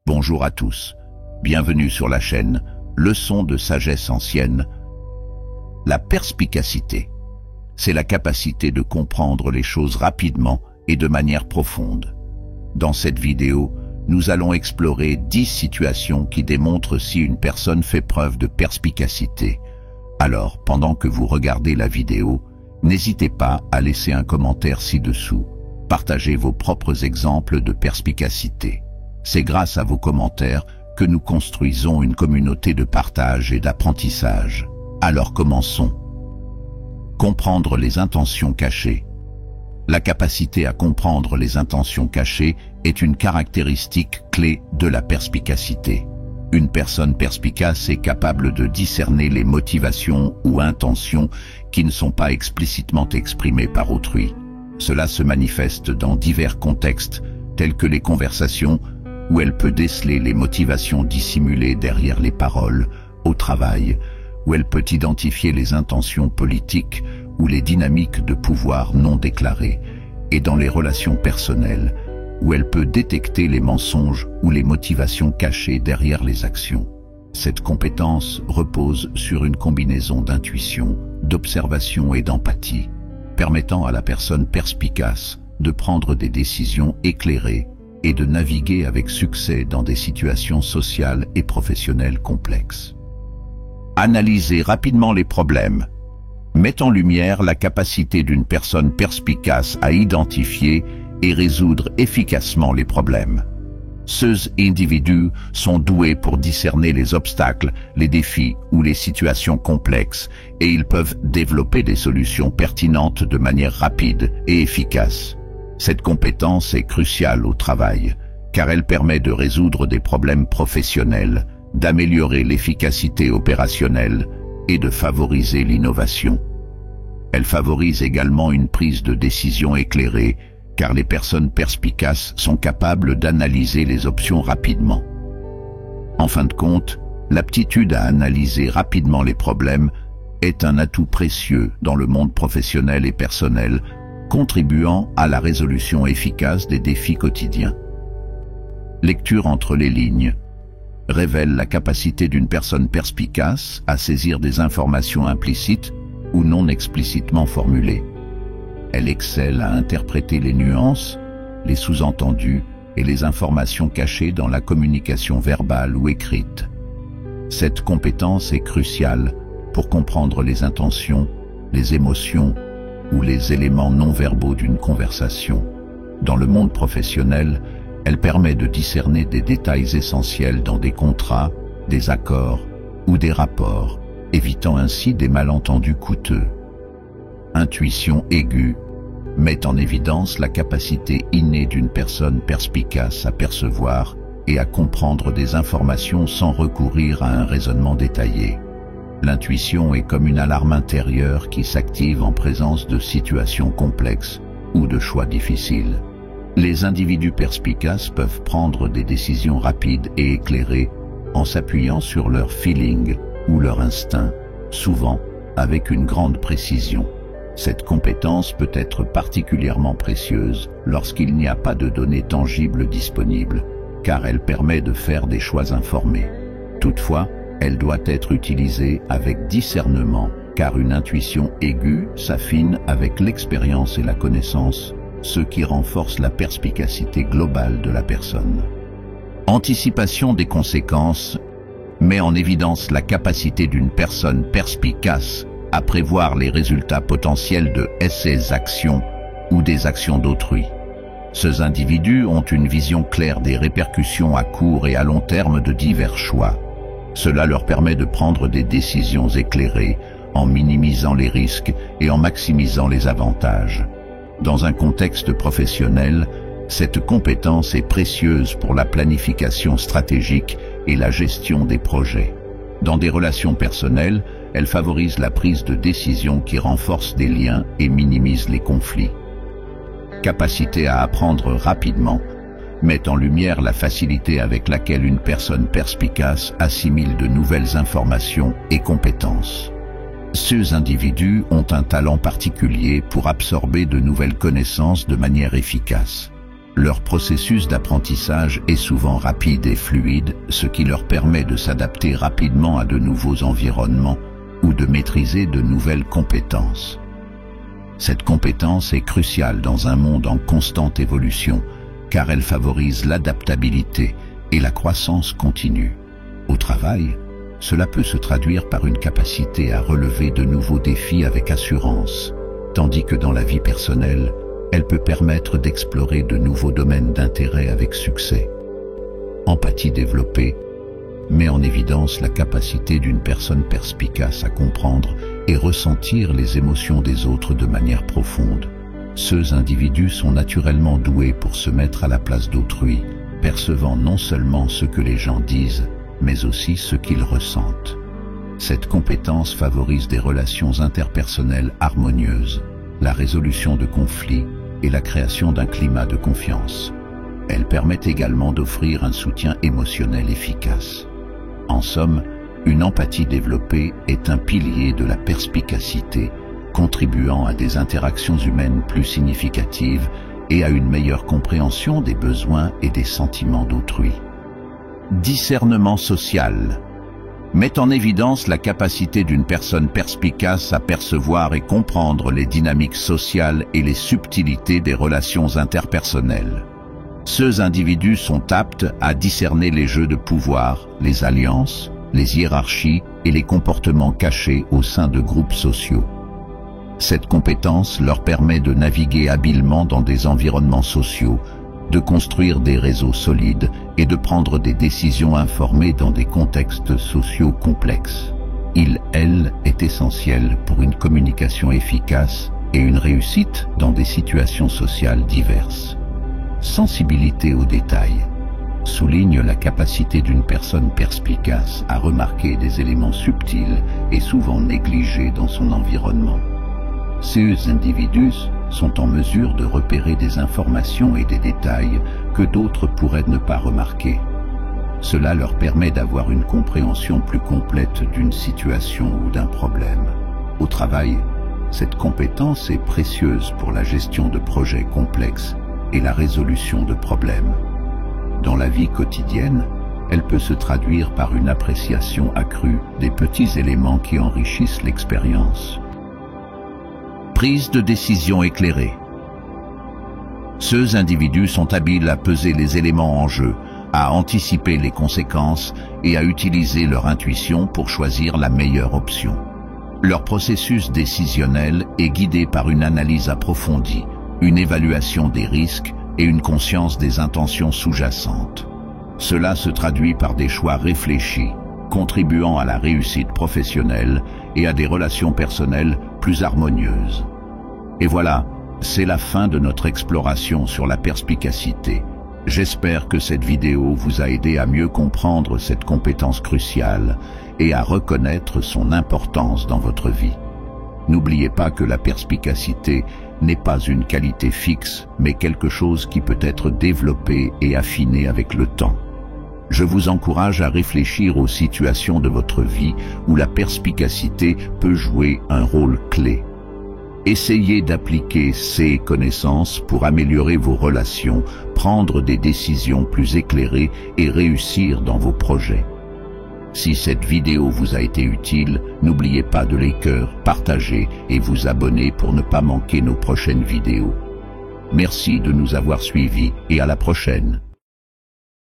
Bonjour à tous, bienvenue sur la chaîne Leçons de sagesse ancienne. La perspicacité, c'est la capacité de comprendre les choses rapidement et de manière profonde. Dans cette vidéo, nous allons explorer 10 situations qui démontrent si une personne fait preuve de perspicacité. Alors, pendant que vous regardez la vidéo, n'hésitez pas à laisser un commentaire ci-dessous. Partagez vos propres exemples de perspicacité. C'est grâce à vos commentaires que nous construisons une communauté de partage et d'apprentissage. Alors commençons. Comprendre les intentions cachées. La capacité à comprendre les intentions cachées est une caractéristique clé de la perspicacité. Une personne perspicace est capable de discerner les motivations ou intentions qui ne sont pas explicitement exprimées par autrui. Cela se manifeste dans divers contextes, tels que les conversations, où elle peut déceler les motivations dissimulées derrière les paroles, au travail, où elle peut identifier les intentions politiques ou les dynamiques de pouvoir non déclarées, et dans les relations personnelles, où elle peut détecter les mensonges ou les motivations cachées derrière les actions. Cette compétence repose sur une combinaison d'intuition, d'observation et d'empathie, permettant à la personne perspicace de prendre des décisions éclairées et de naviguer avec succès dans des situations sociales et professionnelles complexes. Analyser rapidement les problèmes met en lumière la capacité d'une personne perspicace à identifier et résoudre efficacement les problèmes. Ces individus sont doués pour discerner les obstacles, les défis ou les situations complexes, et ils peuvent développer des solutions pertinentes de manière rapide et efficace. Cette compétence est cruciale au travail, car elle permet de résoudre des problèmes professionnels, d'améliorer l'efficacité opérationnelle et de favoriser l'innovation. Elle favorise également une prise de décision éclairée, car les personnes perspicaces sont capables d'analyser les options rapidement. En fin de compte, l'aptitude à analyser rapidement les problèmes est un atout précieux dans le monde professionnel et personnel, contribuant à la résolution efficace des défis quotidiens. Lecture entre les lignes révèle la capacité d'une personne perspicace à saisir des informations implicites ou non explicitement formulées. Elle excelle à interpréter les nuances, les sous-entendus et les informations cachées dans la communication verbale ou écrite. Cette compétence est cruciale pour comprendre les intentions, les émotions ou les éléments non-verbaux d'une conversation. Dans le monde professionnel, elle permet de discerner des détails essentiels dans des contrats, des accords ou des rapports, évitant ainsi des malentendus coûteux. Intuition aiguë met en évidence la capacité innée d'une personne perspicace à percevoir et à comprendre des informations sans recourir à un raisonnement détaillé. L'intuition est comme une alarme intérieure qui s'active en présence de situations complexes ou de choix difficiles. Les individus perspicaces peuvent prendre des décisions rapides et éclairées en s'appuyant sur leur feeling ou leur instinct, souvent avec une grande précision. Cette compétence peut être particulièrement précieuse lorsqu'il n'y a pas de données tangibles disponibles, car elle permet de faire des choix informés. Toutefois, elle doit être utilisée avec discernement, car une intuition aiguë s'affine avec l'expérience et la connaissance, ce qui renforce la perspicacité globale de la personne. Anticipation des conséquences met en évidence la capacité d'une personne perspicace à prévoir les résultats potentiels de ses actions ou des actions d'autrui. Ces individus ont une vision claire des répercussions à court et à long terme de divers choix. Cela leur permet de prendre des décisions éclairées en minimisant les risques et en maximisant les avantages. Dans un contexte professionnel, cette compétence est précieuse pour la planification stratégique et la gestion des projets. Dans des relations personnelles, elle favorise la prise de décision qui renforce des liens et minimise les conflits. Capacité à apprendre rapidement met en lumière la facilité avec laquelle une personne perspicace assimile de nouvelles informations et compétences. Ces individus ont un talent particulier pour absorber de nouvelles connaissances de manière efficace. Leur processus d'apprentissage est souvent rapide et fluide, ce qui leur permet de s'adapter rapidement à de nouveaux environnements ou de maîtriser de nouvelles compétences. Cette compétence est cruciale dans un monde en constante évolution, car elle favorise l'adaptabilité et la croissance continue. Au travail, cela peut se traduire par une capacité à relever de nouveaux défis avec assurance, tandis que dans la vie personnelle, elle peut permettre d'explorer de nouveaux domaines d'intérêt avec succès. Empathie développée met en évidence la capacité d'une personne perspicace à comprendre et ressentir les émotions des autres de manière profonde. Ces individus sont naturellement doués pour se mettre à la place d'autrui, percevant non seulement ce que les gens disent, mais aussi ce qu'ils ressentent. Cette compétence favorise des relations interpersonnelles harmonieuses, la résolution de conflits et la création d'un climat de confiance. Elle permet également d'offrir un soutien émotionnel efficace. En somme, une empathie développée est un pilier de la perspicacité, contribuant à des interactions humaines plus significatives et à une meilleure compréhension des besoins et des sentiments d'autrui. Discernement social met en évidence la capacité d'une personne perspicace à percevoir et comprendre les dynamiques sociales et les subtilités des relations interpersonnelles. Ces individus sont aptes à discerner les jeux de pouvoir, les alliances, les hiérarchies et les comportements cachés au sein de groupes sociaux. Cette compétence leur permet de naviguer habilement dans des environnements sociaux, de construire des réseaux solides et de prendre des décisions informées dans des contextes sociaux complexes. Elle est essentielle pour une communication efficace et une réussite dans des situations sociales diverses. Sensibilité aux détails souligne la capacité d'une personne perspicace à remarquer des éléments subtils et souvent négligés dans son environnement. Ces individus sont en mesure de repérer des informations et des détails que d'autres pourraient ne pas remarquer. Cela leur permet d'avoir une compréhension plus complète d'une situation ou d'un problème. Au travail, cette compétence est précieuse pour la gestion de projets complexes et la résolution de problèmes. Dans la vie quotidienne, elle peut se traduire par une appréciation accrue des petits éléments qui enrichissent l'expérience. Prise de décision éclairée. Ces individus sont habiles à peser les éléments en jeu, à anticiper les conséquences et à utiliser leur intuition pour choisir la meilleure option. Leur processus décisionnel est guidé par une analyse approfondie, une évaluation des risques et une conscience des intentions sous-jacentes. Cela se traduit par des choix réfléchis, contribuant à la réussite professionnelle et à des relations personnelles plus harmonieuses. Et voilà, c'est la fin de notre exploration sur la perspicacité. J'espère que cette vidéo vous a aidé à mieux comprendre cette compétence cruciale et à reconnaître son importance dans votre vie. N'oubliez pas que la perspicacité n'est pas une qualité fixe, mais quelque chose qui peut être développé et affiné avec le temps. Je vous encourage à réfléchir aux situations de votre vie où la perspicacité peut jouer un rôle clé. Essayez d'appliquer ces connaissances pour améliorer vos relations, prendre des décisions plus éclairées et réussir dans vos projets. Si cette vidéo vous a été utile, n'oubliez pas de liker, partager et vous abonner pour ne pas manquer nos prochaines vidéos. Merci de nous avoir suivis et à la prochaine.